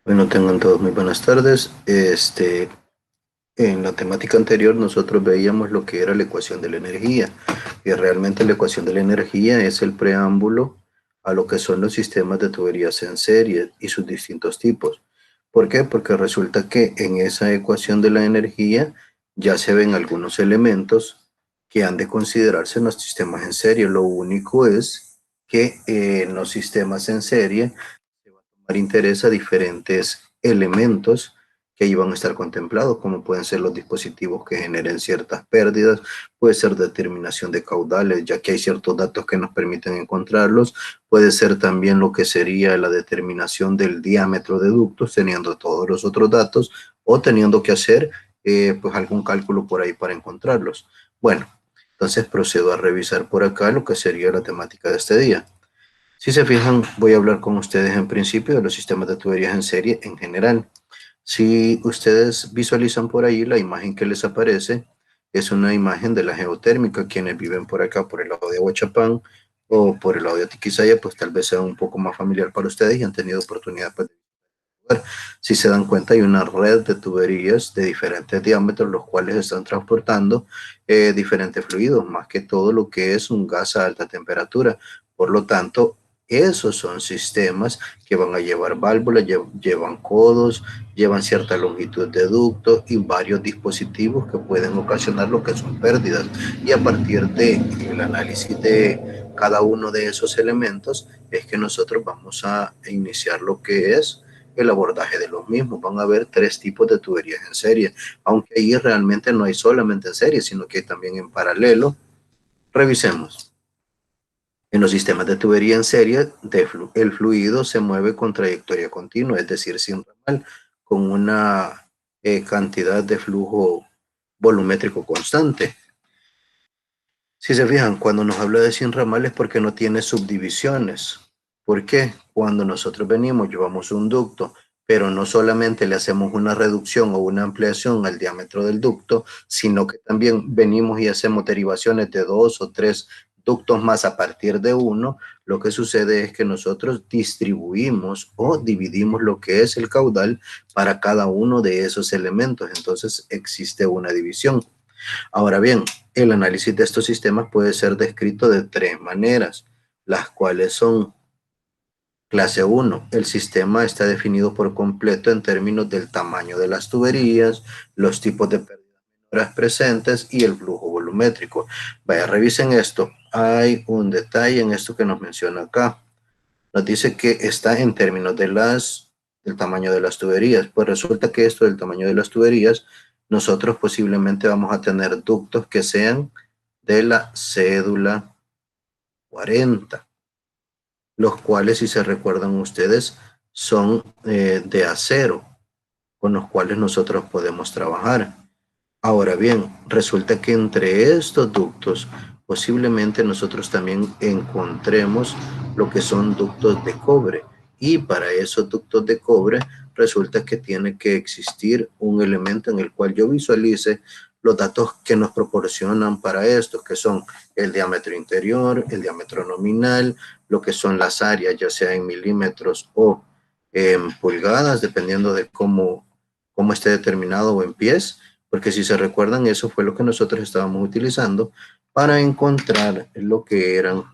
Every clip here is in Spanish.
Bueno, tengan todos muy buenas tardes. En la temática anterior nosotros veíamos lo que era la ecuación de la energía, y realmente la ecuación de la energía es el preámbulo a lo que son los sistemas de tuberías en serie y sus distintos tipos. ¿Por qué? Porque resulta que en esa ecuación de la energía ya se ven algunos elementos que han de considerarse en los sistemas en serie. Lo único es que en los sistemas en serie interesa diferentes elementos que ahí van a estar contemplados, como pueden ser los dispositivos que generen ciertas pérdidas, puede ser determinación de caudales, ya que hay ciertos datos que nos permiten encontrarlos, puede ser también lo que sería la determinación del diámetro de ductos, teniendo todos los otros datos, o teniendo que hacer pues algún cálculo por ahí para encontrarlos. Bueno, entonces procedo a revisar por acá lo que sería la temática de este día. Si se fijan, voy a hablar con ustedes en principio de los sistemas de tuberías en serie en general. Si ustedes visualizan por ahí, la imagen que les aparece es una imagen de la geotérmica. Quienes viven por acá, por el lado de Huachapán o por el lado de Atiquizaya, pues tal vez sea un poco más familiar para ustedes y han tenido oportunidad pues, de ver. Si se dan cuenta, hay una red de tuberías de diferentes diámetros, los cuales están transportando diferentes fluidos, más que todo lo que es un gas a alta temperatura. Por lo tanto, esos son sistemas que van a llevar válvulas, llevan codos, llevan cierta longitud de ducto y varios dispositivos que pueden ocasionar lo que son pérdidas. Y a partir del análisis de cada uno de esos elementos es que nosotros vamos a iniciar lo que es el abordaje de los mismos. Van a haber tres tipos de tuberías en serie, aunque ahí realmente no hay solamente en serie, sino que hay también en paralelo. Revisemos. En los sistemas de tubería en serie, el fluido se mueve con trayectoria continua, es decir, sin ramal, con una cantidad de flujo volumétrico constante. Si se fijan, cuando nos habla de sin ramal es porque no tiene subdivisiones. ¿Por qué? Cuando nosotros venimos, llevamos un ducto, pero no solamente le hacemos una reducción o una ampliación al diámetro del ducto, sino que también venimos y hacemos derivaciones de dos o tres ductos más a partir de uno. Lo que sucede es que nosotros distribuimos o dividimos lo que es el caudal para cada uno de esos elementos. Entonces existe una división. Ahora bien, el análisis de estos sistemas puede ser descrito de tres maneras, las cuales son: clase uno, el sistema está definido por completo en términos del tamaño de las tuberías, los tipos de pérdidas presentes y el flujo volumétrico. Vaya, revisen esto. Hay un detalle en esto que nos menciona acá. Nos dice que está en términos del tamaño de las tuberías. Pues resulta que esto del tamaño de las tuberías, nosotros posiblemente vamos a tener ductos que sean de la cédula 40, los cuales, si se recuerdan ustedes, son de acero, con los cuales nosotros podemos trabajar. Ahora bien, resulta que entre estos ductos posiblemente nosotros también encontremos lo que son ductos de cobre, y para esos ductos de cobre resulta que tiene que existir un elemento en el cual yo visualice los datos que nos proporcionan para estos, que son el diámetro interior, el diámetro nominal, lo que son las áreas, ya sea en milímetros o en pulgadas, dependiendo de cómo esté determinado, o en pies, porque si se recuerdan, eso fue lo que nosotros estábamos utilizando para encontrar lo que eran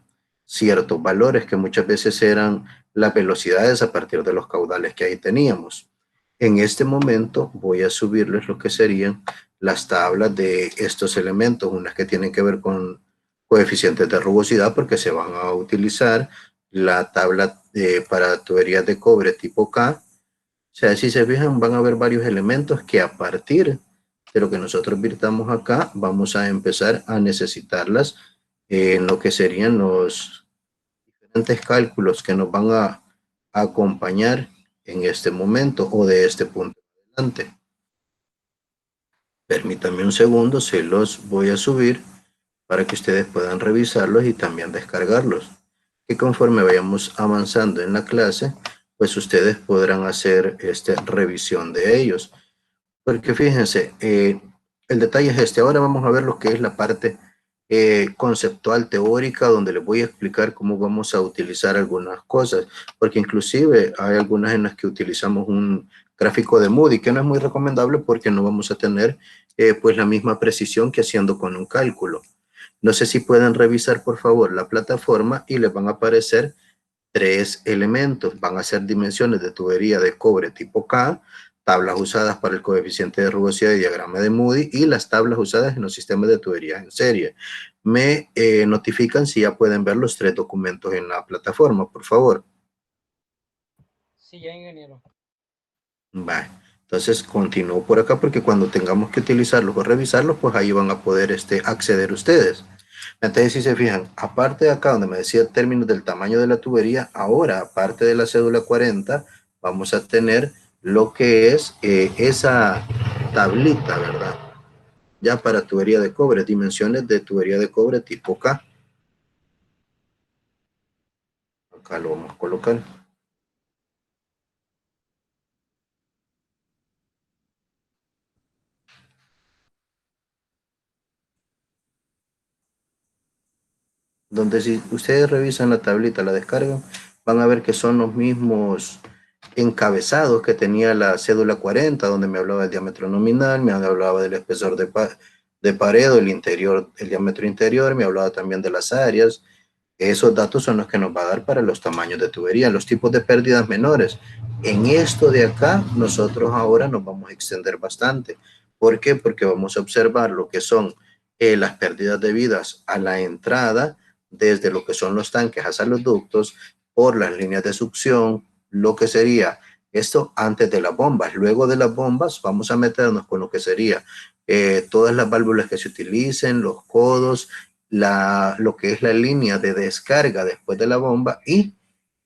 ciertos valores, que muchas veces eran las velocidades a partir de los caudales que ahí teníamos. En este momento voy a subirles lo que serían las tablas de estos elementos, unas que tienen que ver con coeficientes de rugosidad, porque se van a utilizar la tabla para tuberías de cobre tipo K. O sea, si se fijan, van a haber varios elementos que a partir de lo que nosotros virtamos acá, vamos a empezar a necesitarlas en lo que serían los diferentes cálculos que nos van a acompañar en este momento o de este punto en adelante. Permítanme un segundo, se los voy a subir para que ustedes puedan revisarlos y también descargarlos. Que conforme vayamos avanzando en la clase, pues ustedes podrán hacer revisión de ellos. Porque fíjense, el detalle es este. Ahora vamos a ver lo que es la parte conceptual, teórica, donde les voy a explicar cómo vamos a utilizar algunas cosas, porque inclusive hay algunas en las que utilizamos un gráfico de Moody, que no es muy recomendable porque no vamos a tener pues la misma precisión que haciendo con un cálculo. No sé si pueden revisar por favor la plataforma y les van a aparecer tres elementos. Van a ser dimensiones de tubería de cobre tipo K, tablas usadas para el coeficiente de rugosidad y diagrama de Moody y las tablas usadas en los sistemas de tuberías en serie. Me notifican si ya pueden ver los tres documentos en la plataforma, por favor. Sí, ya, ingeniero. Vale. Entonces continúo por acá porque cuando tengamos que utilizarlos o revisarlos, pues ahí van a poder acceder ustedes. Entonces, si se fijan, aparte de acá donde me decía términos del tamaño de la tubería, ahora, aparte de la cédula 40, vamos a tener lo que es esa tablita, ¿verdad? Ya para tubería de cobre, dimensiones de tubería de cobre tipo K. Acá lo vamos a colocar. Donde si ustedes revisan la tablita, la descargan, van a ver que son los mismos encabezados que tenía la cédula 40, donde me hablaba del diámetro nominal, me hablaba del espesor de pared, el interior, el diámetro interior, me hablaba también de las áreas. Esos datos son los que nos va a dar para los tamaños de tubería, los tipos de pérdidas menores. En esto de acá, nosotros ahora nos vamos a extender bastante. ¿Por qué? Porque vamos a observar lo que son las pérdidas debidas a la entrada, desde lo que son los tanques hasta los ductos, por las líneas de succión, lo que sería esto antes de las bombas. Luego de las bombas, vamos a meternos con lo que sería todas las válvulas que se utilicen, los codos, lo que es la línea de descarga después de la bomba y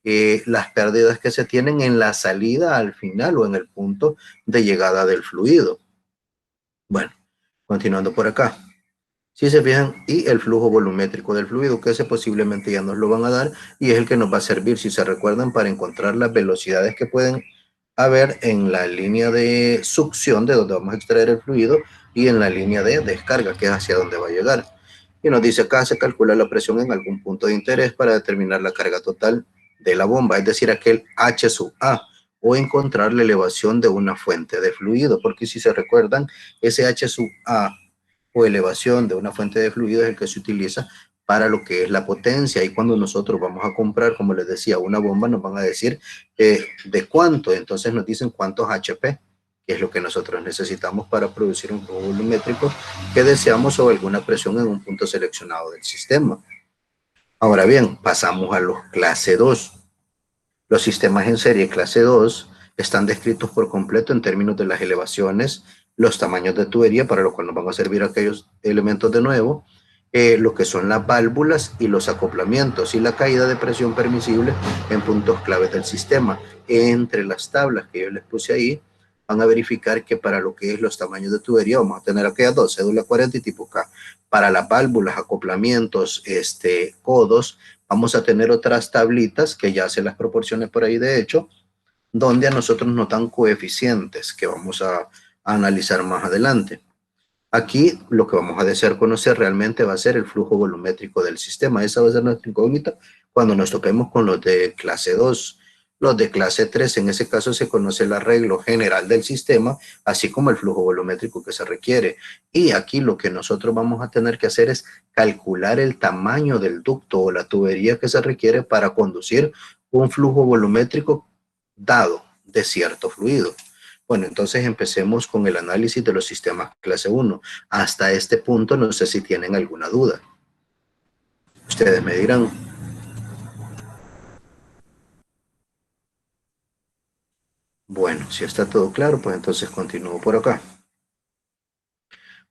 las pérdidas que se tienen en la salida al final o en el punto de llegada del fluido. Bueno, continuando por acá. Si se fijan, y el flujo volumétrico del fluido, que ese posiblemente ya nos lo van a dar y es el que nos va a servir, si se recuerdan, para encontrar las velocidades que pueden haber en la línea de succión de donde vamos a extraer el fluido y en la línea de descarga, que es hacia donde va a llegar. Y nos dice acá se calcula la presión en algún punto de interés para determinar la carga total de la bomba, es decir, aquel H sub A, o encontrar la elevación de una fuente de fluido, porque si se recuerdan, ese H sub A o elevación de una fuente de fluido es el que se utiliza para lo que es la potencia. Y cuando nosotros vamos a comprar, como les decía, una bomba, nos van a decir de cuánto. Entonces nos dicen cuántos HP, que es lo que nosotros necesitamos para producir un flujo volumétrico que deseamos o alguna presión en un punto seleccionado del sistema. Ahora bien, pasamos a los clase 2. Los sistemas en serie clase 2 están descritos por completo en términos de las elevaciones, los tamaños de tubería, para lo cual nos van a servir aquellos elementos de nuevo, lo que son las válvulas y los acoplamientos y la caída de presión permisible en puntos claves del sistema. Entre las tablas que yo les puse ahí, van a verificar que para lo que es los tamaños de tubería, vamos a tener aquellas dos, cédula 40 y tipo K. Para las válvulas, acoplamientos, codos, vamos a tener otras tablitas que ya se las proporcioné por ahí de hecho, donde a nosotros nos dan coeficientes que vamos a analizar más adelante. Aquí lo que vamos a desear conocer realmente va a ser el flujo volumétrico del sistema. Esa va a ser nuestra incógnita cuando nos toquemos con los de clase 2. Los de clase 3, en ese caso se conoce el arreglo general del sistema, así como el flujo volumétrico que se requiere. Y aquí lo que nosotros vamos a tener que hacer es calcular el tamaño del ducto o la tubería que se requiere para conducir un flujo volumétrico dado de cierto fluido. Bueno, entonces empecemos con el análisis de los sistemas clase 1. Hasta este punto no sé si tienen alguna duda. Ustedes me dirán. Bueno, si está todo claro, pues entonces continúo por acá.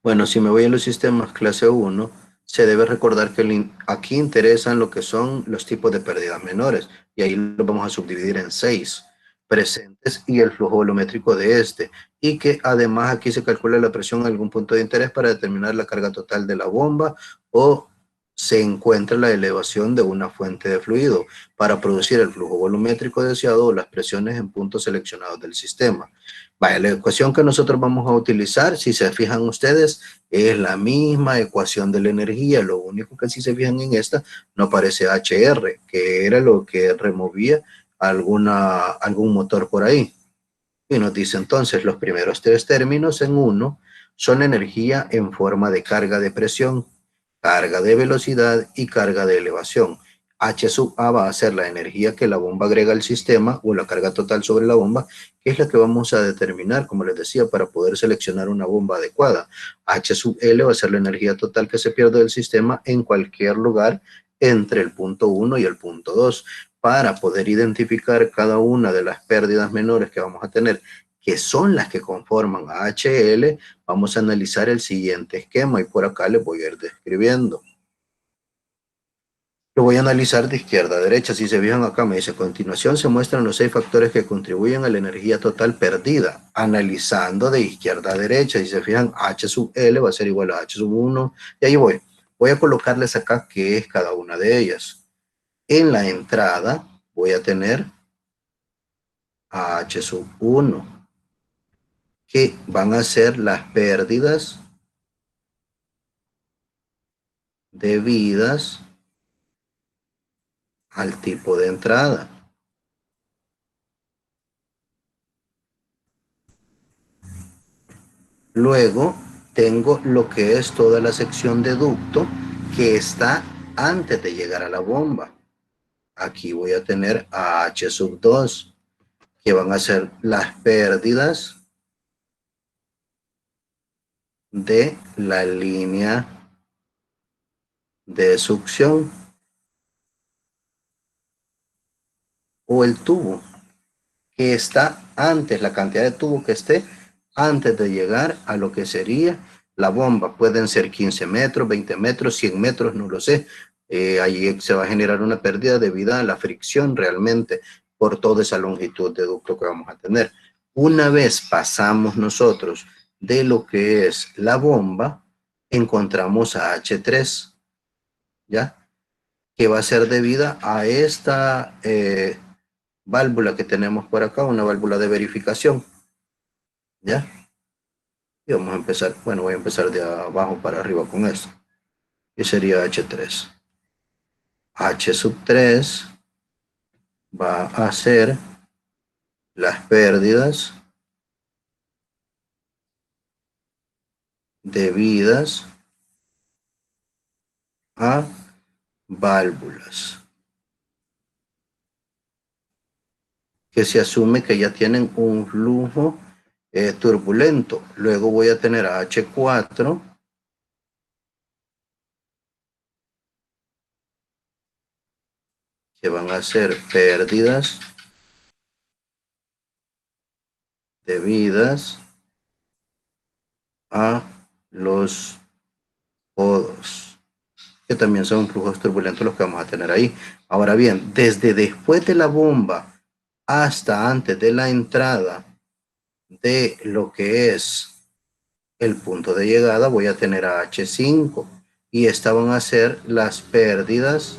Bueno, si me voy a los sistemas clase 1, se debe recordar que aquí interesan lo que son los tipos de pérdidas menores, y ahí lo vamos a subdividir en 6 presentes y el flujo volumétrico de este, y que además aquí se calcula la presión en algún punto de interés para determinar la carga total de la bomba o se encuentra la elevación de una fuente de fluido para producir el flujo volumétrico deseado o las presiones en puntos seleccionados del sistema. Vaya, la ecuación que nosotros vamos a utilizar, si se fijan ustedes, es la misma ecuación de la energía. Lo único que si se fijan en esta, no aparece HR, que era lo que removía algún motor por ahí. Y nos dice entonces, los primeros tres términos en uno son energía en forma de carga de presión, carga de velocidad y carga de elevación. H sub A va a ser la energía que la bomba agrega al sistema o la carga total sobre la bomba, que es la que vamos a determinar, como les decía, para poder seleccionar una bomba adecuada. H sub L va a ser la energía total que se pierde del sistema en cualquier lugar entre el punto 1 y el punto 2. Para poder identificar cada una de las pérdidas menores que vamos a tener, que son las que conforman a HL, vamos a analizar el siguiente esquema y por acá les voy a ir describiendo. Lo voy a analizar de izquierda a derecha. Si se fijan acá, me dice, a continuación se muestran los 6 factores que contribuyen a la energía total perdida. Analizando de izquierda a derecha, si se fijan, H sub L va a ser igual a H sub 1. Y ahí voy. Voy a colocarles acá qué es cada una de ellas. En la entrada voy a tener a H sub 1, que van a ser las pérdidas debidas al tipo de entrada. Luego tengo lo que es toda la sección de ducto que está antes de llegar a la bomba. Aquí voy a tener a H sub 2, que van a ser las pérdidas de la línea de succión o el tubo que está antes, la cantidad de tubo que esté antes de llegar a lo que sería la bomba. Pueden ser 15 metros, 20 metros, 100 metros, no lo sé. Ahí se va a generar una pérdida debido a la fricción realmente por toda esa longitud de ducto que vamos a tener. Una vez pasamos nosotros de lo que es la bomba, encontramos a H3, ¿ya? Que va a ser debida a esta válvula que tenemos por acá, una válvula de verificación, ¿ya? Y vamos a empezar, bueno, voy a empezar de abajo para arriba con esto, que sería H3. H sub 3 va a ser las pérdidas debidas a válvulas, que se asume que ya tienen un flujo turbulento. Luego voy a tener a H4, que van a ser pérdidas debidas a los podos, que también son flujos turbulentos los que vamos a tener ahí. Ahora bien, desde después de la bomba hasta antes de la entrada de lo que es el punto de llegada, voy a tener a H5 y estas van a ser las pérdidas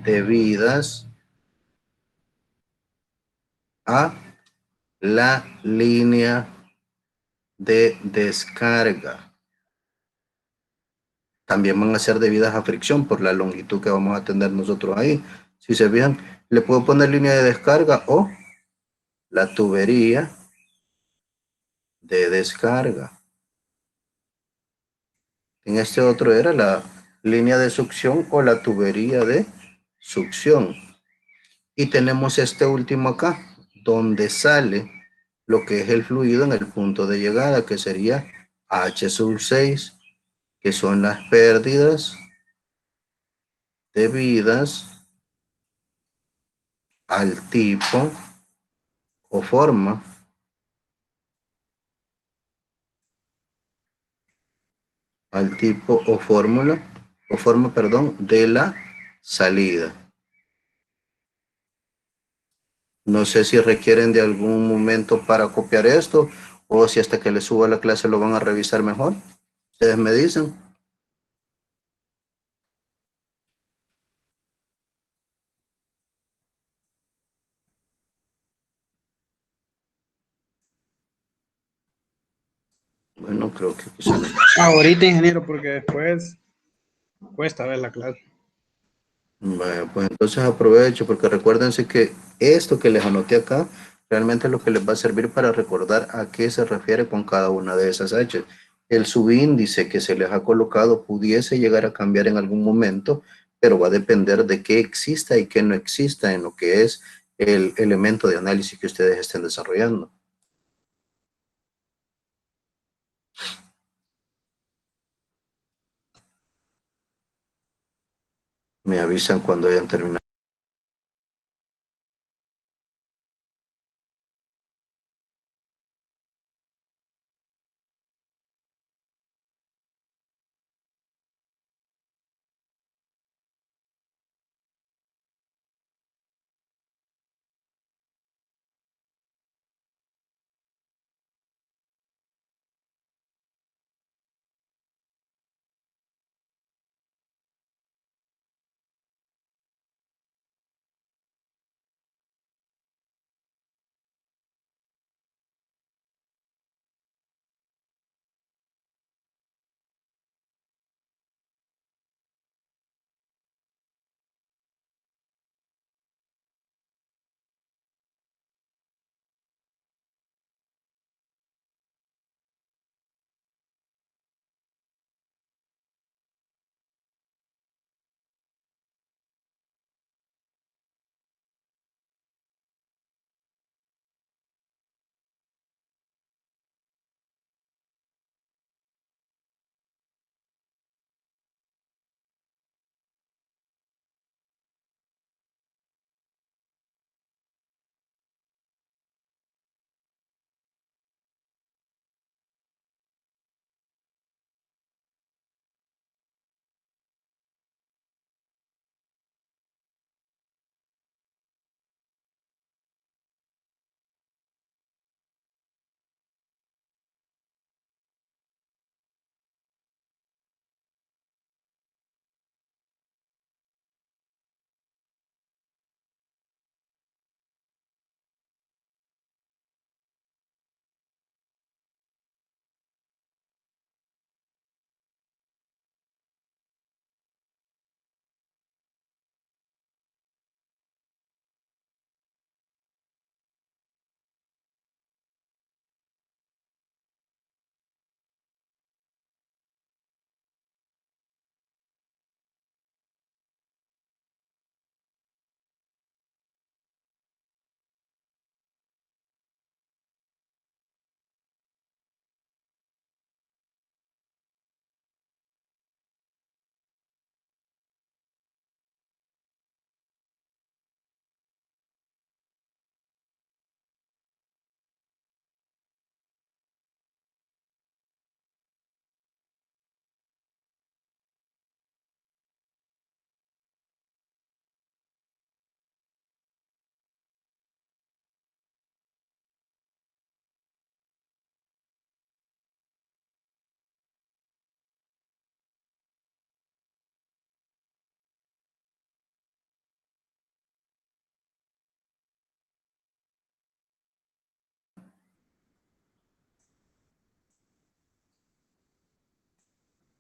debidas a la línea de descarga. También van a ser debidas a fricción por la longitud que vamos a tener nosotros ahí. Si se fijan, le puedo poner línea de descarga o la tubería de descarga. En este otro era la línea de succión o la tubería de succión. Y tenemos este último acá, donde sale lo que es el fluido en el punto de llegada, que sería H sub 6, que son las pérdidas debidas al tipo o forma al tipo o fórmula o forma, perdón, de la salida. No sé si requieren de algún momento para copiar esto o si hasta que les suba la clase lo van a revisar mejor. Ustedes me dicen. Bueno, creo que quizá no. Ahorita, ingeniero, porque después cuesta ver la clase. Bueno, pues entonces aprovecho, porque recuérdense que esto que les anoté acá, realmente es lo que les va a servir para recordar a qué se refiere con cada una de esas H. El subíndice que se les ha colocado pudiese llegar a cambiar en algún momento, pero va a depender de qué exista y qué no exista en lo que es el elemento de análisis que ustedes estén desarrollando. Me avisan cuando hayan terminado.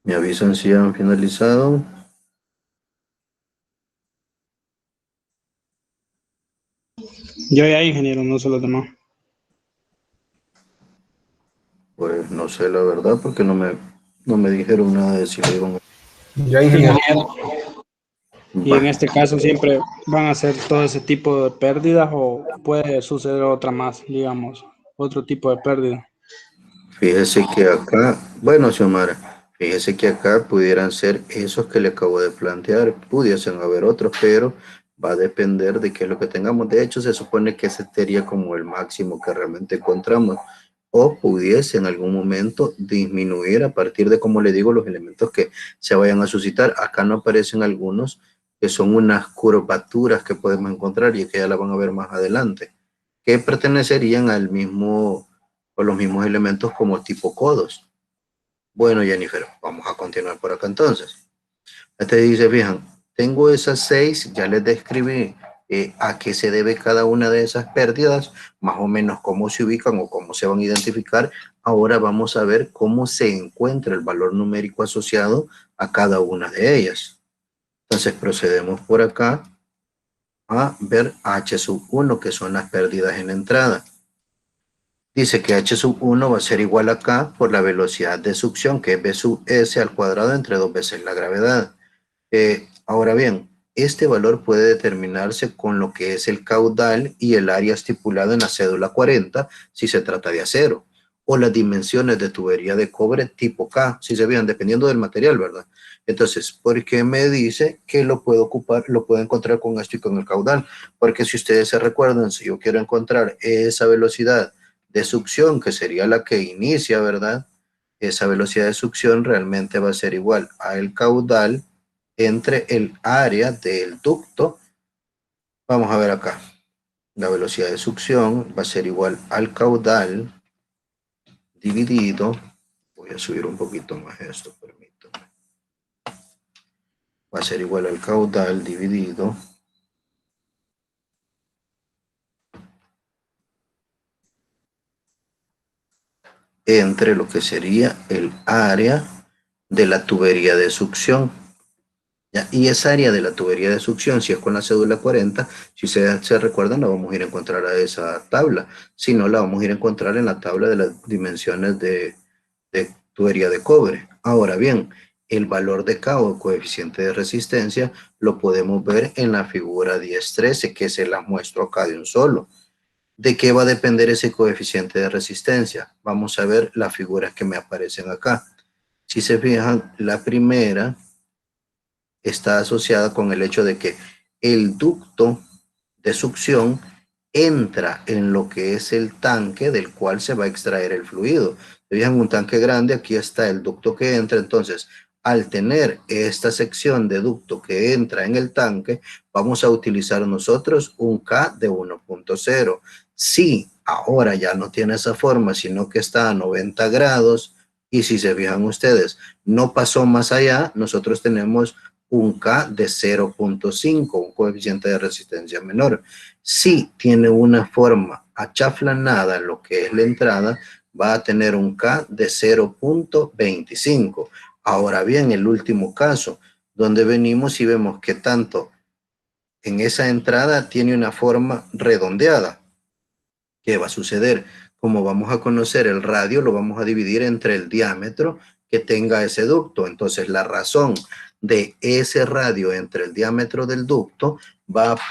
Me avisan si han finalizado. Yo ya, ingeniero, no se los demás. Pues no sé la verdad, porque no me dijeron nada de si lo iban a... Ya, ingeniero. Y en Va. este caso siempre van a ser todo ese tipo de pérdidas o puede suceder otra más, digamos, otro tipo de pérdida. Fíjese que acá, bueno, Xiomara, fíjese que acá pudieran ser esos que le acabo de plantear, pudiesen haber otros, pero va a depender de qué es lo que tengamos. De hecho, se supone que ese sería como el máximo que realmente encontramos, o pudiese en algún momento disminuir a partir de, como le digo, los elementos que se vayan a suscitar. Acá no aparecen algunos que son unas curvaturas que podemos encontrar y que ya la van a ver más adelante, que pertenecerían al mismo o los mismos elementos como tipo codos. Bueno, Jennifer, vamos a continuar por acá entonces. Este dice, fijan, tengo esas 6, ya les describí a qué se debe cada una de esas pérdidas, más o menos cómo se ubican o cómo se van a identificar. Ahora vamos a ver cómo se encuentra el valor numérico asociado a cada una de ellas. Entonces procedemos por acá a ver H sub 1, que son las pérdidas en la entrada. Dice que H sub 1 va a ser igual acá por la velocidad de succión, que es V sub S al cuadrado entre 2 veces la gravedad. Ahora bien, este valor puede determinarse con lo que es el caudal y el área estipulado en la cédula 40 si se trata de acero, o las dimensiones de tubería de cobre tipo K, si se vean, dependiendo del material, ¿verdad? Entonces, ¿por qué me dice que lo puedo ocupar, lo puedo encontrar con esto y con el caudal? Porque si ustedes se recuerdan, si yo quiero encontrar esa velocidad de succión, que sería la que inicia, ¿verdad? Esa velocidad de succión realmente va a ser igual al caudal entre el área del ducto. Vamos a ver acá. La velocidad de succión va a ser igual al caudal dividido. Voy a subir un poquito más esto, permítanme. Va a ser igual al caudal dividido entre lo que sería el área de la tubería de succión. ¿Ya? Y esa área de la tubería de succión, si es con la cédula 40, si se recuerdan, la vamos a ir a encontrar a esa tabla. Si no, la vamos a ir a encontrar en la tabla de las dimensiones de tubería de cobre. Ahora bien, el valor de K o coeficiente de resistencia lo podemos ver en la figura 1013, que se la muestro acá de un solo. ¿De qué va a depender ese coeficiente de resistencia? Vamos a ver las figuras que me aparecen acá. Si se fijan, la primera está asociada con el hecho de que el ducto de succión entra en lo que es el tanque del cual se va a extraer el fluido. Si fijan, un tanque grande, aquí está el ducto que entra. Entonces, al tener esta sección de ducto que entra en el tanque, vamos a utilizar nosotros un K de 1.0. Si ahora ya no tiene esa forma, sino que está a 90 grados, y si se fijan ustedes, no pasó más allá, nosotros tenemos un K de 0.5, un coeficiente de resistencia menor. Si tiene una forma achaflanada, lo que es la entrada, va a tener un K de 0.25. Ahora bien, el último caso, donde venimos y vemos que tanto en esa entrada tiene una forma redondeada. ¿Qué va a suceder? Como vamos a conocer el radio, lo vamos a dividir entre el diámetro que tenga ese ducto. Entonces, la razón de ese radio entre el diámetro del ducto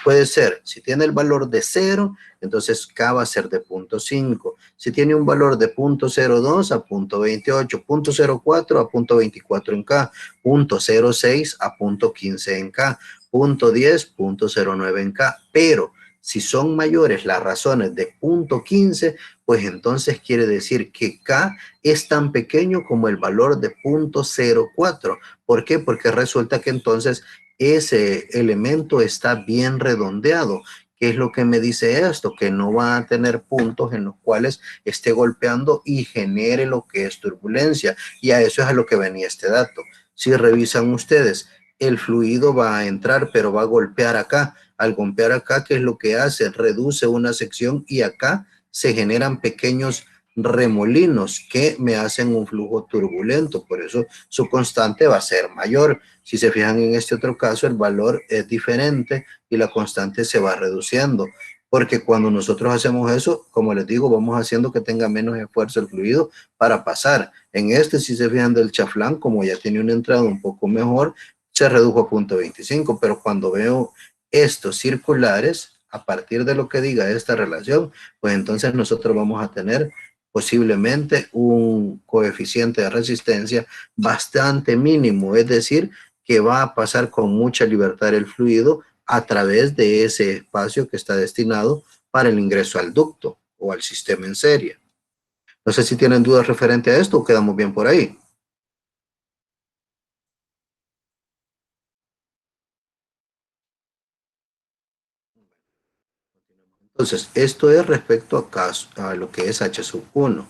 puede ser, si tiene el valor de 0, entonces K va a ser de 0.5. Si tiene un valor de 0.02 a 0.28, 0.04 a 0.24 en K, 0.06 a 0.15 en K, 0.10, 0.09 en K, pero si son mayores las razones de 0.15, pues entonces quiere decir que K es tan pequeño como el valor de 0.04. ¿Por qué? Porque resulta que entonces ese elemento está bien redondeado. ¿Qué es lo que me dice esto? Que no va a tener puntos en los cuales esté golpeando y genere lo que es turbulencia. Y a eso es a lo que venía este dato. Si revisan ustedes, el fluido va a entrar, pero va a golpear acá. Al golpear acá, ¿qué es lo que hace? Reduce una sección y acá se generan pequeños remolinos que me hacen un flujo turbulento. Por eso su constante va a ser mayor. Si se fijan en este otro caso, el valor es diferente y la constante se va reduciendo. Porque cuando nosotros hacemos eso, como les digo, vamos haciendo que tenga menos esfuerzo el fluido para pasar. En este, si se fijan del chaflán, como ya tiene una entrada un poco mejor, se redujo a 0.25, pero cuando veo estos circulares, a partir de lo que diga esta relación, pues entonces nosotros vamos a tener posiblemente un coeficiente de resistencia bastante mínimo, es decir, que va a pasar con mucha libertad el fluido a través de ese espacio que está destinado para el ingreso al ducto o al sistema en serie. No sé si tienen dudas referente a esto o quedamos bien por ahí. Entonces, esto es respecto a lo que es H sub 1.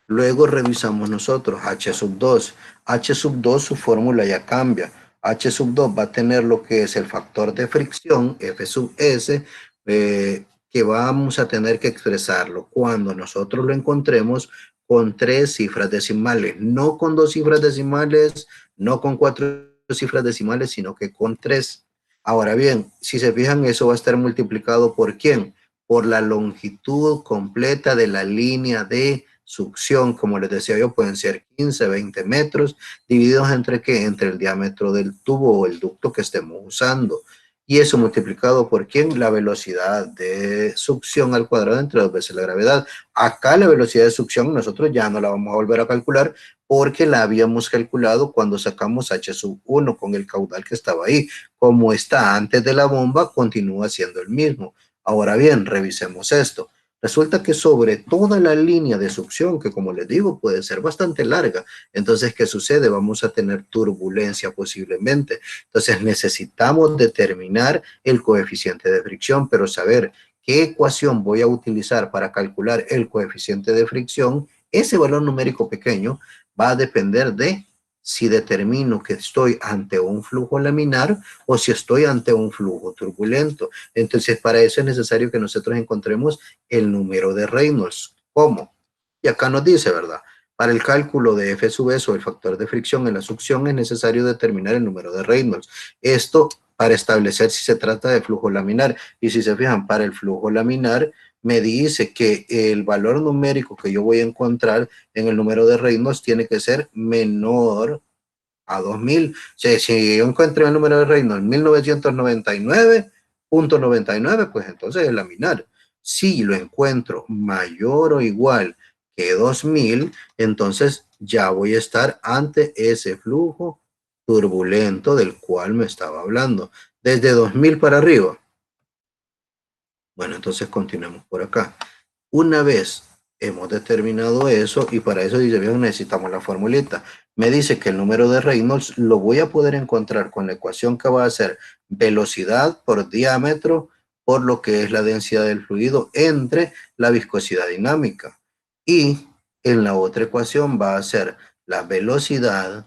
Luego revisamos nosotros H sub 2. H sub 2, su fórmula ya cambia. H sub 2 va a tener lo que es el factor de fricción, F sub S, que vamos a tener que expresarlo cuando nosotros lo encontremos con 3 cifras decimales, no con 2 cifras decimales, no con 4 cifras decimales, sino que con 3. Ahora bien, si se fijan, eso va a estar multiplicado ¿por quién? Por la longitud completa de la línea de succión. Como les decía yo, pueden ser 15, 20 metros, divididos entre ¿qué? Entre el diámetro del tubo o el ducto que estemos usando. Y eso multiplicado por ¿quién? La velocidad de succión al cuadrado entre 2 veces la gravedad. Acá la velocidad de succión nosotros ya no la vamos a volver a calcular porque la habíamos calculado cuando sacamos H sub 1 con el caudal que estaba ahí. Como está antes de la bomba, continúa siendo el mismo. Ahora bien, revisemos esto. Resulta que sobre toda la línea de succión, que como les digo, puede ser bastante larga, entonces, ¿qué sucede? Vamos a tener turbulencia posiblemente. Entonces, necesitamos determinar el coeficiente de fricción, pero saber qué ecuación voy a utilizar para calcular el coeficiente de fricción, ese valor numérico pequeño va a depender de si determino que estoy ante un flujo laminar o si estoy ante un flujo turbulento. Entonces, para eso es necesario que nosotros encontremos el número de Reynolds. ¿Cómo? Y acá nos dice, ¿verdad? Para el cálculo de F sub S o el factor de fricción en la succión es necesario determinar el número de Reynolds. Esto para establecer si se trata de flujo laminar. Y si se fijan, para el flujo laminar me dice que el valor numérico que yo voy a encontrar en el número de Reynolds tiene que ser menor a 2000. O sea, si yo encuentro el número de Reynolds 1999.99, pues entonces es laminar. Si lo encuentro mayor o igual que 2000, entonces ya voy a estar ante ese flujo turbulento del cual me estaba hablando. Desde 2000 para arriba. Bueno, entonces continuemos por acá. Una vez hemos determinado eso, y para eso dice, bien, necesitamos la formulita. Me dice que el número de Reynolds lo voy a poder encontrar con la ecuación que va a ser velocidad por diámetro por lo que es la densidad del fluido entre la viscosidad dinámica. Y en la otra ecuación va a ser la velocidad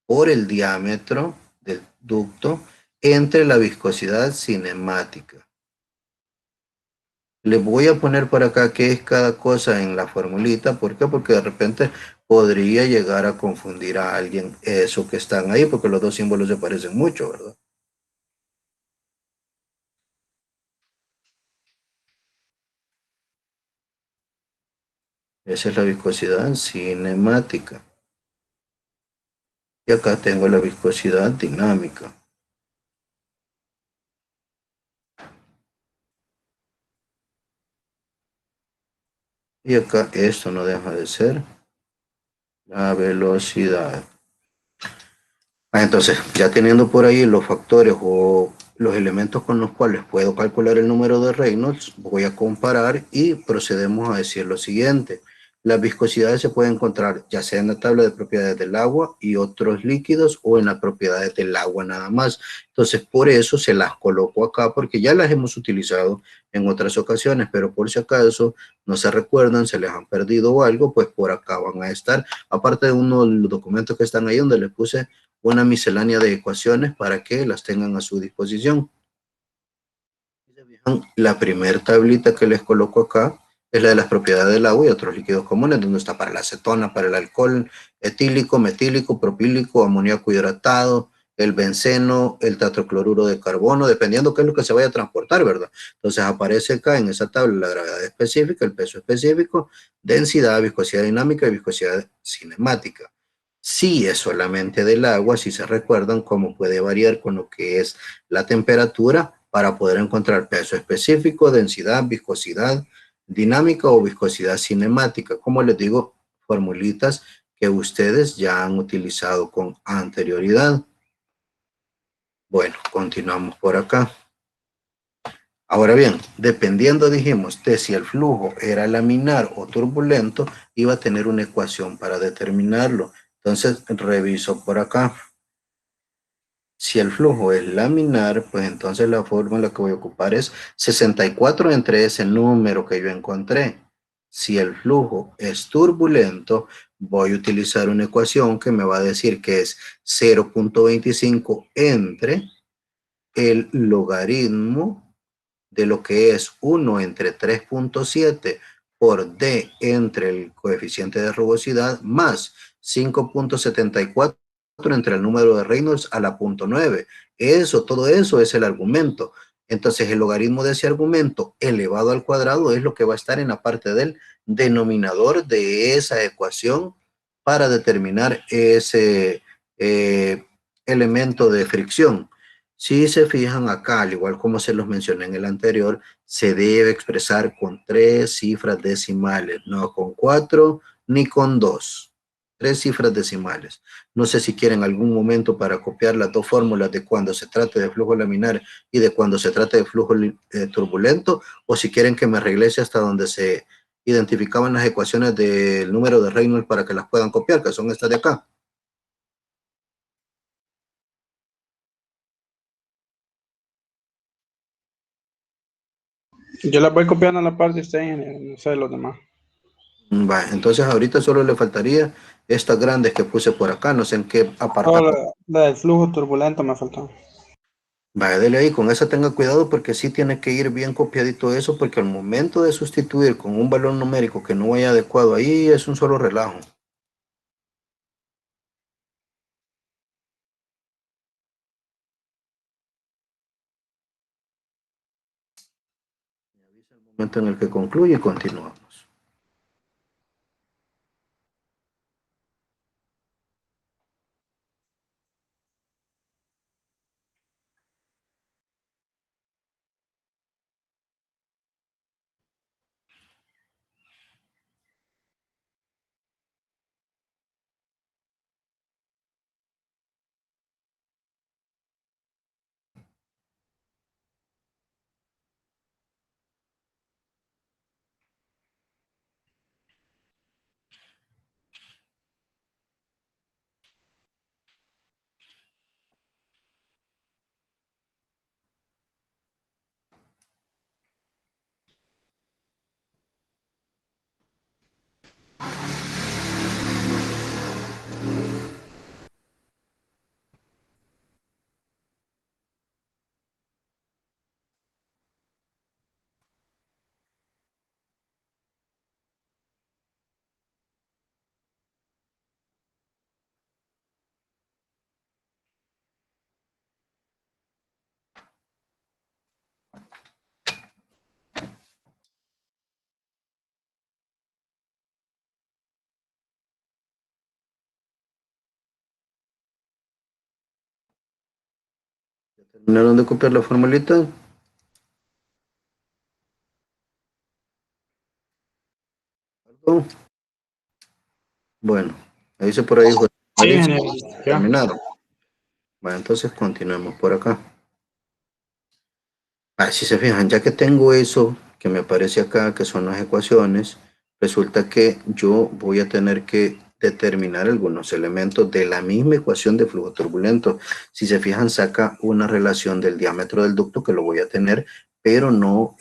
por el diámetro del ducto entre la viscosidad cinemática. Les voy a poner por acá qué es cada cosa en la formulita. ¿Por qué? Porque de repente podría llegar a confundir a alguien eso que están ahí, porque los dos símbolos se parecen mucho, ¿verdad? Esa es la viscosidad cinemática. Y acá tengo la viscosidad dinámica. Y acá esto no deja de ser la velocidad. Entonces, ya teniendo por ahí los factores o los elementos con los cuales puedo calcular el número de Reynolds, voy a comparar y procedemos a decir lo siguiente. Las viscosidades se pueden encontrar ya sea en la tabla de propiedades del agua y otros líquidos o en las propiedades del agua nada más. Entonces, por eso se las coloco acá porque ya las hemos utilizado en otras ocasiones, pero por si acaso no se recuerdan, se les han perdido o algo, pues por acá van a estar. Aparte de uno de los documentos que están ahí donde les puse una miscelánea de ecuaciones para que las tengan a su disposición. La primera tablita que les coloco acá es la de las propiedades del agua y otros líquidos comunes, donde está para la acetona, para el alcohol etílico, metílico, propílico, amoníaco hidratado, el benceno, el tetracloruro de carbono, dependiendo qué es lo que se vaya a transportar, ¿verdad? Entonces aparece acá en esa tabla la gravedad específica, el peso específico, densidad, viscosidad dinámica y viscosidad cinemática. Si es solamente del agua, si se recuerdan cómo puede variar con lo que es la temperatura para poder encontrar peso específico, densidad, viscosidad dinámica o viscosidad cinemática. Como les digo, formulitas que ustedes ya han utilizado con anterioridad. Bueno, continuamos por acá. Ahora bien, dependiendo, dijimos, de si el flujo era laminar o turbulento, iba a tener una ecuación para determinarlo. Entonces, reviso por acá. Si el flujo es laminar, pues entonces la fórmula que voy a ocupar es 64 entre ese número que yo encontré. Si el flujo es turbulento, voy a utilizar una ecuación que me va a decir que es 0.25 entre el logaritmo de lo que es 1 entre 3.7 por D entre el coeficiente de rugosidad más 5.74 entre el número de Reynolds a la punto 9. Todo eso es el argumento. Entonces el logaritmo de ese argumento elevado al cuadrado es lo que va a estar en la parte del denominador de esa ecuación para determinar ese elemento de fricción. Si se fijan acá, al igual como se los mencioné en el anterior, se debe expresar con 3 cifras decimales, no con 4 ni con 2. 3 cifras decimales. No sé si quieren algún momento para copiar las dos fórmulas de cuando se trate de flujo laminar y de cuando se trate de flujo turbulento, o si quieren que me regrese hasta donde se identificaban las ecuaciones del número de Reynolds para que las puedan copiar, que son estas de acá. Yo las voy copiando en la parte de usted, ingeniero, no sé los demás. Va, entonces ahorita solo le faltaría estas grandes que puse por acá, no sé en qué apartado. La del flujo turbulento me faltó. Vaya, dele ahí, con esa tenga cuidado porque sí tiene que ir bien copiadito eso, porque al momento de sustituir con un valor numérico que no vaya adecuado ahí, es un solo relajo. Me avisa el momento en el que concluye y continuamos. ¿Terminaron de copiar la formulita? Bueno, ahí dice por ahí, Sí, ingeniero. terminaron. Bueno, entonces continuemos por acá. Si se fijan, ya que tengo eso que me aparece acá, que son las ecuaciones, resulta que yo voy a tener que determinar algunos elementos de la misma ecuación de flujo turbulento. Si se fijan, saca una relación del diámetro del ducto que lo voy a tener, pero no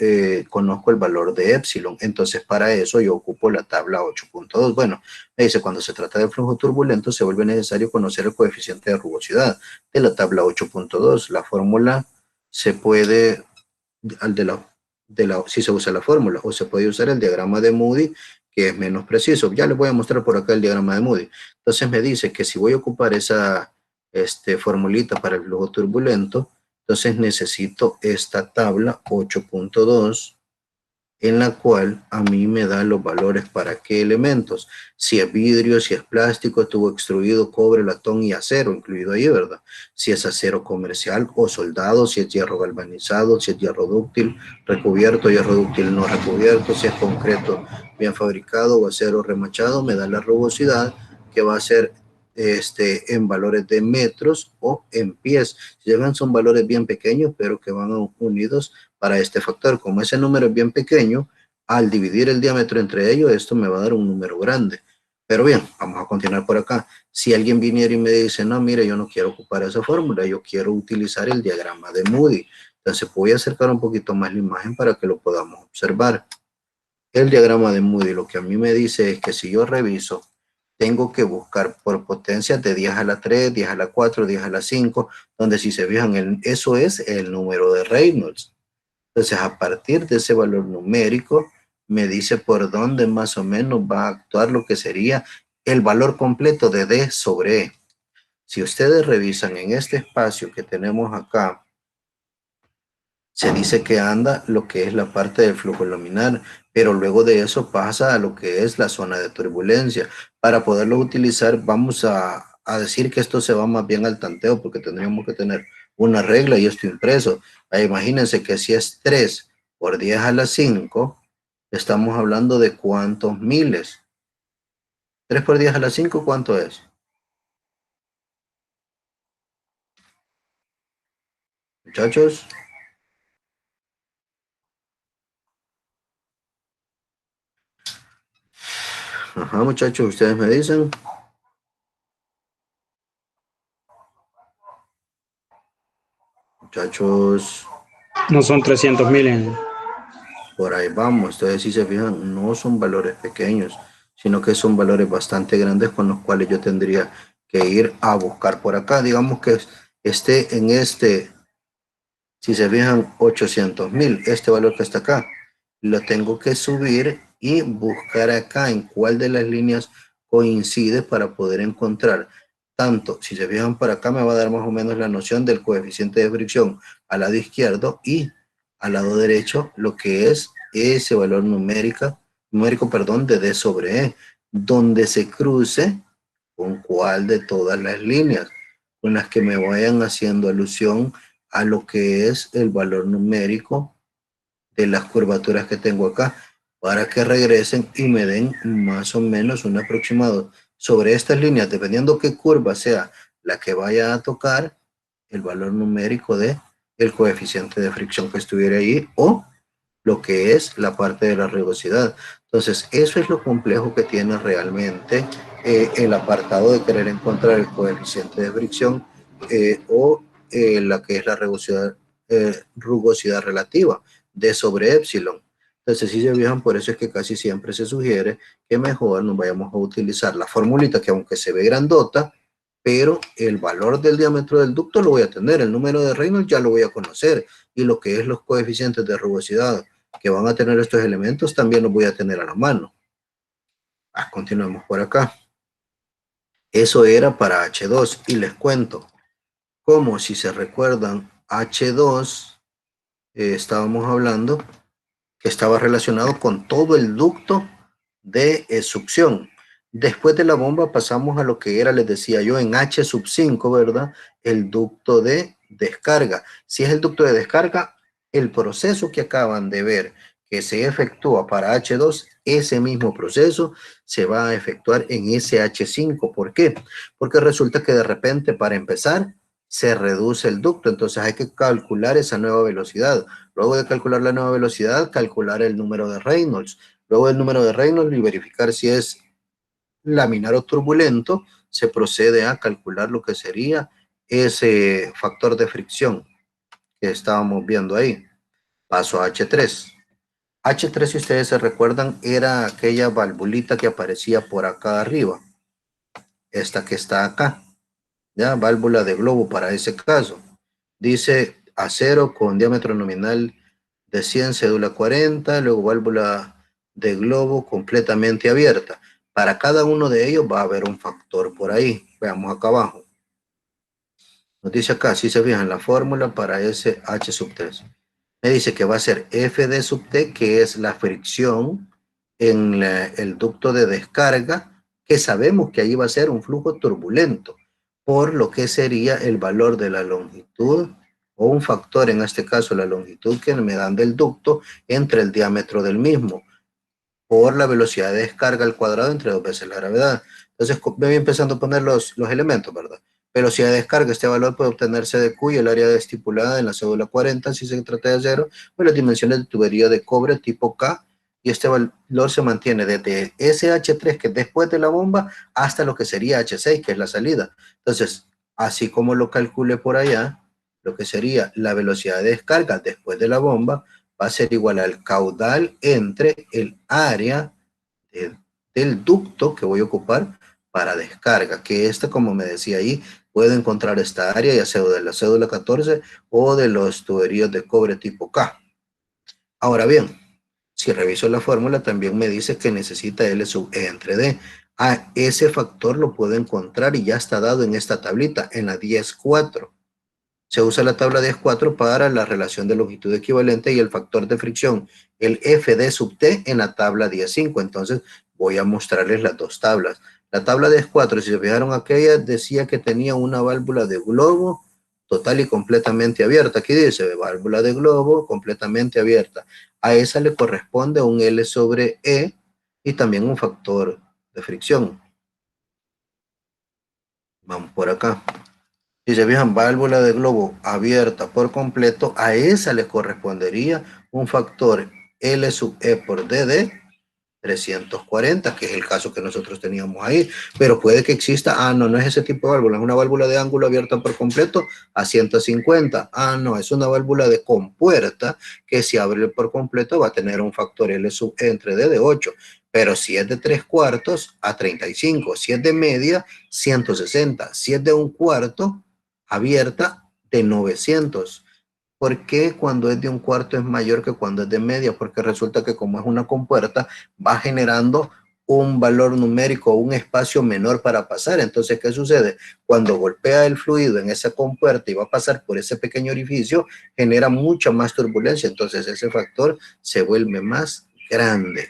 conozco el valor de épsilon. Entonces, para eso yo ocupo la tabla 8.2. Bueno, me dice, cuando se trata de flujo turbulento, se vuelve necesario conocer el coeficiente de rugosidad de la tabla 8.2. La fórmula se puede si se usa la fórmula, o se puede usar el diagrama de Moody, que es menos preciso. Ya les voy a mostrar por acá el diagrama de Moody. Entonces me dice que si voy a ocupar esa formulita para el flujo turbulento, entonces necesito esta tabla 8.2 en la cual a mí me da los valores para qué elementos, si es vidrio, si es plástico, tubo extruido, cobre, latón y acero, incluido ahí, ¿verdad? Si es acero comercial o soldado, si es hierro galvanizado, si es hierro dúctil, recubierto, hierro dúctil no recubierto, si es concreto bien fabricado o acero remachado, me da la rugosidad que va a ser en valores de metros o en pies. Si llegan son valores bien pequeños, pero que van unidos para este factor. Como ese número es bien pequeño, al dividir el diámetro entre ellos, esto me va a dar un número grande. Pero bien, vamos a continuar por acá. Si alguien viniera y me dice, no, mire, yo no quiero ocupar esa fórmula, yo quiero utilizar el diagrama de Moody. Entonces voy a acercar un poquito más la imagen para que lo podamos observar. El diagrama de Moody lo que a mí me dice es que si yo reviso, tengo que buscar por potencias de 10 a la 3, 10 a la 4, 10 a la 5, donde si se fijan, eso es el número de Reynolds. Entonces, a partir de ese valor numérico, me dice por dónde más o menos va a actuar lo que sería el valor completo de D sobre E. Si ustedes revisan en este espacio que tenemos acá, se dice que anda lo que es la parte del flujo laminar, pero luego de eso pasa a lo que es la zona de turbulencia. Para poderlo utilizar, vamos a decir que esto se va más bien al tanteo, porque tendríamos que tener una regla y esto impreso. Imagínense que si es 3 por 10 a la 5, estamos hablando de cuántos miles. 3 por 10 a la 5, ¿cuánto es? Muchachos. Ajá, muchachos, ustedes me dicen. Muchachos, No son 300.000 en... por ahí vamos. Entonces, si se fijan, no son valores pequeños, sino que son valores bastante grandes con los cuales yo tendría que ir a buscar por acá. Digamos que esté en este, si se fijan, 800.000, este valor que está acá. Lo tengo que subir y buscar acá en cuál de las líneas coincide para poder encontrar tanto, si se fijan por acá me va a dar más o menos la noción del coeficiente de fricción al lado izquierdo y al lado derecho lo que es ese valor numérico, perdón, de D sobre E, donde se cruce con cuál de todas las líneas con las que me vayan haciendo alusión a lo que es el valor numérico de las curvaturas que tengo acá, para que regresen y me den más o menos un aproximado sobre estas líneas, dependiendo qué curva sea la que vaya a tocar, el valor numérico de el coeficiente de fricción que estuviera ahí o lo que es la parte de la rugosidad. Entonces, eso es lo complejo que tiene realmente el apartado de querer encontrar el coeficiente de fricción o la que es la rugosidad relativa de sobre epsilon. Entonces, si se fijan, por eso es que casi siempre se sugiere que mejor nos vayamos a utilizar la formulita que aunque se ve grandota, pero el valor del diámetro del ducto lo voy a tener, el número de Reynolds ya lo voy a conocer, y lo que es los coeficientes de rugosidad que van a tener estos elementos también los voy a tener a la mano. Continuemos por acá. Eso era para H2 y les cuento, como si se recuerdan, H2 estábamos hablando que estaba relacionado con todo el ducto de succión. Después de la bomba pasamos a lo que era, les decía yo, en H sub 5, ¿verdad? El ducto de descarga. Si es el ducto de descarga, el proceso que acaban de ver que se efectúa para H2, ese mismo proceso se va a efectuar en ese H5. ¿Por qué? Porque resulta que de repente, para empezar, se reduce el ducto, entonces hay que calcular esa nueva velocidad. Luego de calcular la nueva velocidad, calcular el número de Reynolds. Luego del número de Reynolds y verificar si es laminar o turbulento, se procede a calcular lo que sería ese factor de fricción que estábamos viendo ahí. Paso a H3. H3, si ustedes se recuerdan, era aquella valvulita que aparecía por acá arriba. Esta que está acá. ¿Ya? Válvula de globo para ese caso. Dice acero con diámetro nominal de 100, cédula 40, luego válvula de globo completamente abierta. Para cada uno de ellos va a haber un factor por ahí. Veamos acá abajo. Nos dice acá, si se fijan, la fórmula para ese H sub 3. Me dice que va a ser Fd sub T, que es la fricción en el ducto de descarga, que sabemos que ahí va a ser un flujo turbulento, por lo que sería el valor de la longitud, o un factor, en este caso la longitud que me dan del ducto, entre el diámetro del mismo, por la velocidad de descarga al cuadrado entre 2 veces la gravedad. Entonces, me voy empezando a poner los elementos, ¿verdad? Velocidad de descarga, este valor puede obtenerse de Q y el área estipulada en la cédula 40, si se trata de acero, o las dimensiones de tubería de cobre tipo K, y este valor se mantiene desde SH3, que es después de la bomba, hasta lo que sería H6, que es la salida. Entonces, así como lo calcule por allá, lo que sería la velocidad de descarga después de la bomba, va a ser igual al caudal entre el área del ducto que voy a ocupar para descarga, que como me decía ahí, puedo encontrar esta área, ya sea de la cédula 14 o de los tuberías de cobre tipo K. Ahora bien, si reviso la fórmula, también me dice que necesita L sub E entre D. Ese factor lo puedo encontrar y ya está dado en esta tablita, en la 10.4. Se usa la tabla 10.4 para la relación de longitud equivalente y el factor de fricción, el FD sub T, en la tabla 10.5. Entonces, voy a mostrarles las dos tablas. La tabla 10.4, si se fijaron, aquella decía que tenía una válvula de globo total y completamente abierta. Aquí dice válvula de globo completamente abierta. A esa le corresponde un L sobre E y también un factor de fricción. Vamos por acá. Si se fijan, válvula de globo abierta por completo, a esa le correspondería un factor L sub E por D de 340, que es el caso que nosotros teníamos ahí, pero puede que exista, no es ese tipo de válvula, es una válvula de ángulo abierta por completo a 150, no, es una válvula de compuerta que si abre por completo va a tener un factor L sub E entre D de 8, pero si es de 3/4 a 35, si es de media, 160, si es de 1/4 abierta, de 900. ¿Por qué cuando es de 1/4 es mayor que cuando es de media? Porque resulta que como es una compuerta, va generando un valor numérico, un espacio menor para pasar. Entonces, ¿qué sucede? Cuando golpea el fluido en esa compuerta y va a pasar por ese pequeño orificio, genera mucha más turbulencia. Entonces, ese factor se vuelve más grande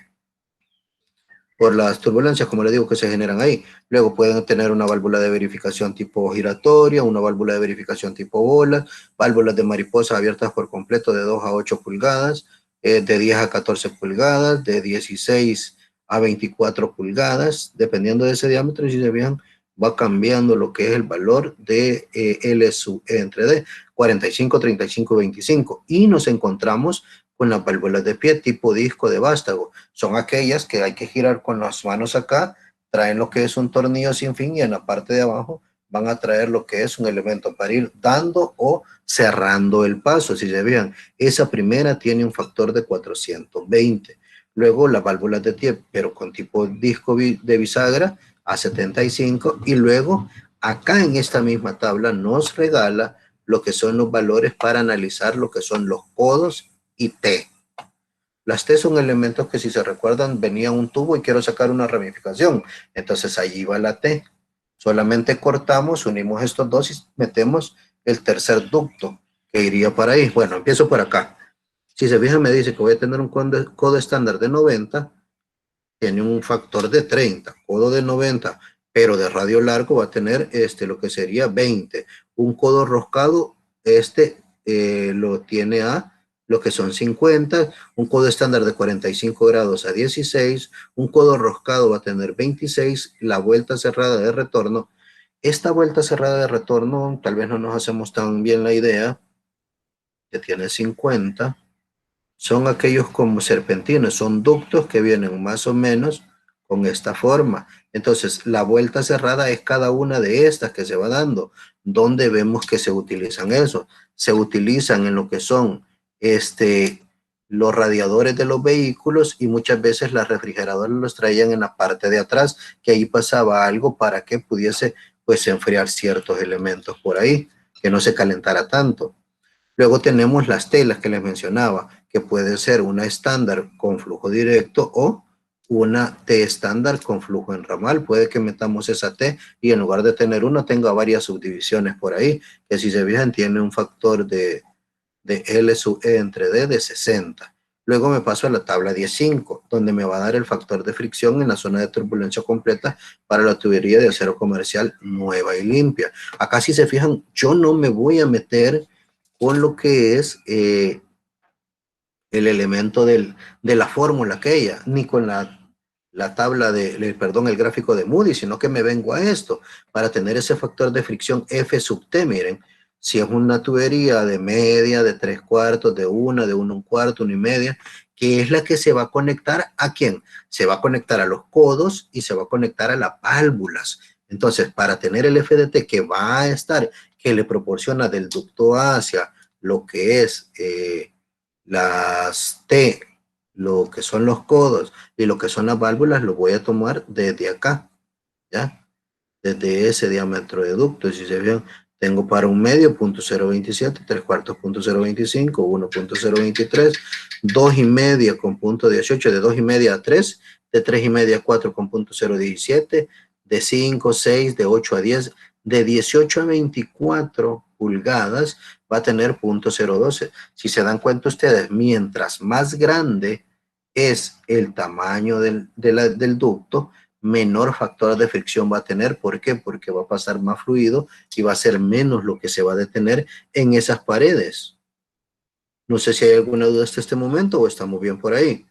por las turbulencias, como le digo, que se generan ahí. Luego pueden tener una válvula de verificación tipo giratoria, una válvula de verificación tipo bola, válvulas de mariposa abiertas por completo de 2 a 8 pulgadas, de 10 a 14 pulgadas, de 16 a 24 pulgadas, dependiendo de ese diámetro, y si se fijan, va cambiando lo que es el valor de L sub E entre D, 45, 35, 25, y nos encontramos con las válvulas de pie tipo disco de vástago. Son aquellas que hay que girar con las manos acá, traen lo que es un tornillo sin fin y en la parte de abajo van a traer lo que es un elemento para ir dando o cerrando el paso. Si se vean, esa primera tiene un factor de 420. Luego las válvulas de pie, pero con tipo disco de bisagra a 75. Y luego acá en esta misma tabla nos regala lo que son los valores para analizar lo que son los codos y T. Las T son elementos que, si se recuerdan, venía un tubo y quiero sacar una ramificación. Entonces allí va la T. Solamente cortamos, unimos estos dos y metemos el tercer ducto que iría para ahí. Bueno, empiezo por acá. Si se fijan, me dice que voy a tener un codo estándar de 90, tiene un factor de 30, codo de 90, pero de radio largo va a tener lo que sería 20. Un codo roscado, lo tiene a lo que son 50, un codo estándar de 45 grados a 16, un codo roscado va a tener 26, la vuelta cerrada de retorno. Esta vuelta cerrada de retorno, tal vez no nos hacemos tan bien la idea, que tiene 50, son aquellos como serpentinos, son ductos que vienen más o menos con esta forma. Entonces, la vuelta cerrada es cada una de estas que se va dando. ¿Dónde vemos que se utilizan eso? Se utilizan en lo que son los radiadores de los vehículos y muchas veces las refrigeradoras los traían en la parte de atrás, que ahí pasaba algo para que pudiese pues enfriar ciertos elementos por ahí, que no se calentara tanto. Luego tenemos las telas que les mencionaba, que puede ser una estándar con flujo directo o una T estándar con flujo en ramal. Puede que metamos esa T y en lugar de tener una, tenga varias subdivisiones por ahí, que si se fijan tiene un factor de L sub E entre D de 60. Luego me paso a la tabla 10.5, donde me va a dar el factor de fricción en la zona de turbulencia completa para la tubería de acero comercial nueva y limpia. Acá, si se fijan, yo no me voy a meter con lo que es el elemento de la fórmula aquella, ni con la tabla el gráfico de Moody, sino que me vengo a esto para tener ese factor de fricción F sub T. Miren, si es una tubería de media, de 3/4, de 1/4, 1 1/2, que es la que se va a conectar ¿a quién? Se va a conectar a los codos y se va a conectar a las válvulas. Entonces, para tener el FDT que va a estar, que le proporciona del ducto A hacia lo que es las T, lo que son los codos y lo que son las válvulas, lo voy a tomar desde acá, ¿ya? Desde ese diámetro de ducto. Si se fijan, tengo para un medio 0.027, 3/4 0.025, 1.023, 2,5 con punto 18, de 2,5 a 3, de 3,5 a 4 con punto 0.17, de 5, 6, de 8 a 10, de 18 a 24 pulgadas va a tener punto 0.12. Si se dan cuenta ustedes, mientras más grande es el tamaño del ducto, menor factor de fricción va a tener. ¿Por qué? Porque va a pasar más fluido y va a ser menos lo que se va a detener en esas paredes. No sé si hay alguna duda hasta este momento o estamos bien por ahí.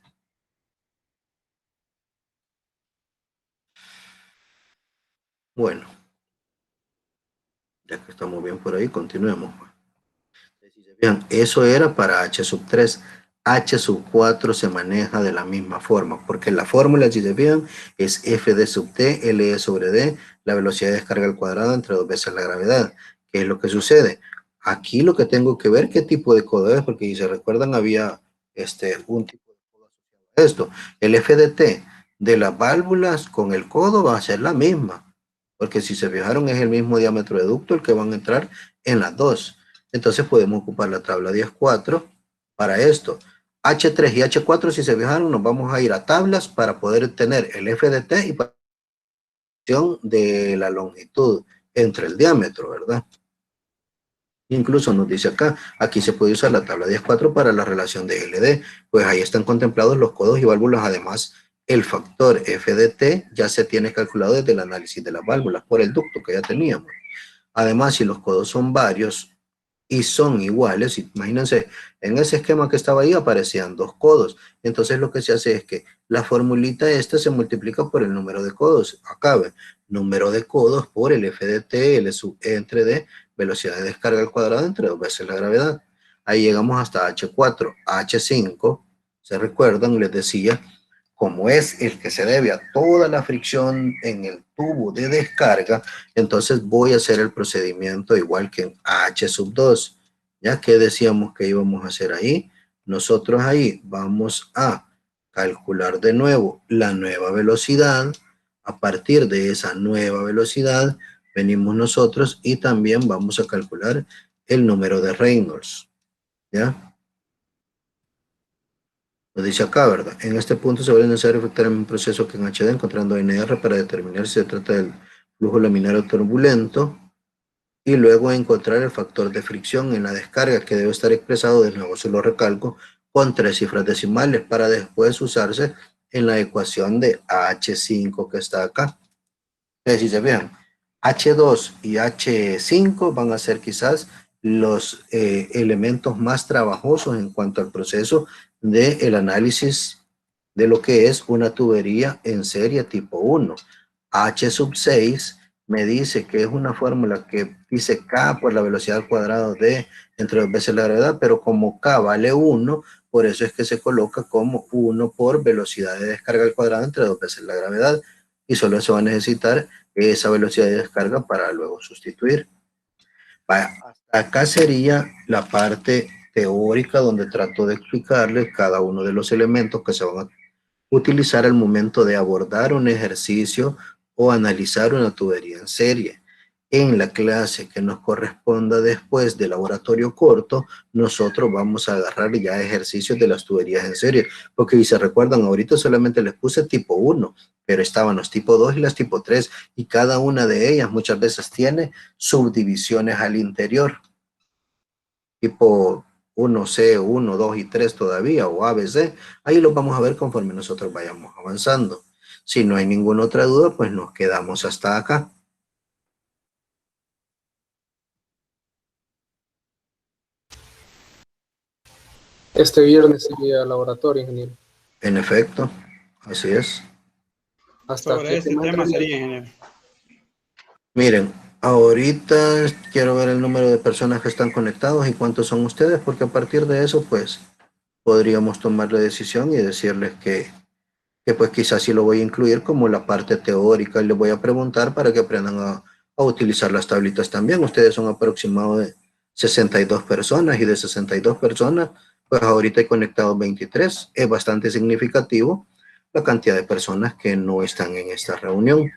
Bueno, ya que estamos bien por ahí, continuemos. Bien, eso era para H3. H4 se maneja de la misma forma, porque la fórmula, si se fijan, es F de sub T, LE sobre D, la velocidad de descarga al cuadrado entre 2 veces la gravedad. ¿Qué es lo que sucede? Aquí lo que tengo que ver qué tipo de codo es, porque si se recuerdan había un tipo de codo asociado a esto. El F de T de las válvulas con el codo va a ser la misma, porque si se fijaron es el mismo diámetro de ducto el que van a entrar en las dos. Entonces podemos ocupar la tabla 10.4 para esto. H3 y H4, si se fijaron, nos vamos a ir a tablas para poder tener el F de T y para de la longitud entre el diámetro, ¿verdad? Incluso nos dice acá, aquí se puede usar la tabla 10.4 para la relación de LD, pues ahí están contemplados los codos y válvulas. Además, el factor F de T ya se tiene calculado desde el análisis de las válvulas por el ducto que ya teníamos. Además, si los codos son varios y son iguales, imagínense, en ese esquema que estaba ahí aparecían dos codos. Entonces lo que se hace es que la formulita esta se multiplica por el número de codos. Acá ve, número de codos por el F de T, L sub E entre D, velocidad de descarga al cuadrado entre 2 veces la gravedad. Ahí llegamos hasta H4. H5, ¿se recuerdan? Les decía, como es el que se debe a toda la fricción en el tubo de descarga, entonces voy a hacer el procedimiento igual que en H sub 2. ¿Ya que decíamos que íbamos a hacer ahí? Nosotros ahí vamos a calcular de nuevo la nueva velocidad. A partir de esa nueva velocidad, venimos nosotros y también vamos a calcular el número de Reynolds. ¿Ya? Lo dice acá, ¿verdad? En este punto se vuelve necesario efectuar un proceso que en HD, encontrando NR para determinar si se trata del flujo laminario turbulento y luego encontrar el factor de fricción en la descarga, que debe estar expresado, de nuevo se lo recalco, con 3 cifras decimales para después usarse en la ecuación de H5 que está acá. Entonces, si se vean, H2 y H5 van a ser quizás los elementos más trabajosos en cuanto al proceso del análisis de lo que es una tubería en serie tipo 1. H sub 6 me dice que es una fórmula que dice K por la velocidad al cuadrado de entre 2 veces la gravedad, pero como K vale 1, por eso es que se coloca como 1 por velocidad de descarga al cuadrado entre 2 veces la gravedad, y solo se va a necesitar esa velocidad de descarga para luego sustituir. Hasta acá sería la parte teórica donde trato de explicarles cada uno de los elementos que se van a utilizar al momento de abordar un ejercicio o analizar una tubería en serie. En la clase que nos corresponda después del laboratorio corto, nosotros vamos a agarrar ya ejercicios de las tuberías en serie, porque si se recuerdan, ahorita solamente les puse tipo 1, pero estaban los tipo 2 y las tipo 3, y cada una de ellas muchas veces tiene subdivisiones al interior, tipo 1C, 1, 2 y 3 todavía, o ABC. Ahí los vamos a ver conforme nosotros vayamos avanzando. Si no hay ninguna otra duda, pues nos quedamos hasta acá. Este viernes sería laboratorio, ingeniero. En efecto, así es. ¿Hasta Sobre qué este tema tema entraría? sería, ingeniero. Miren, ahorita quiero ver el número de personas que están conectados y cuántos son ustedes, porque a partir de eso, pues, podríamos tomar la decisión y decirles que pues quizás sí lo voy a incluir como la parte teórica y les voy a preguntar para que aprendan a utilizar las tablitas también. Ustedes son aproximadamente de 62 personas y de 62 personas, Pues ahorita hay conectados 23. Es bastante significativo la cantidad de personas que no están en esta reunión.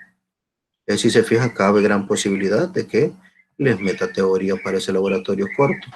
Si se fijan, cabe gran posibilidad de que les meta teoría para ese laboratorio corto.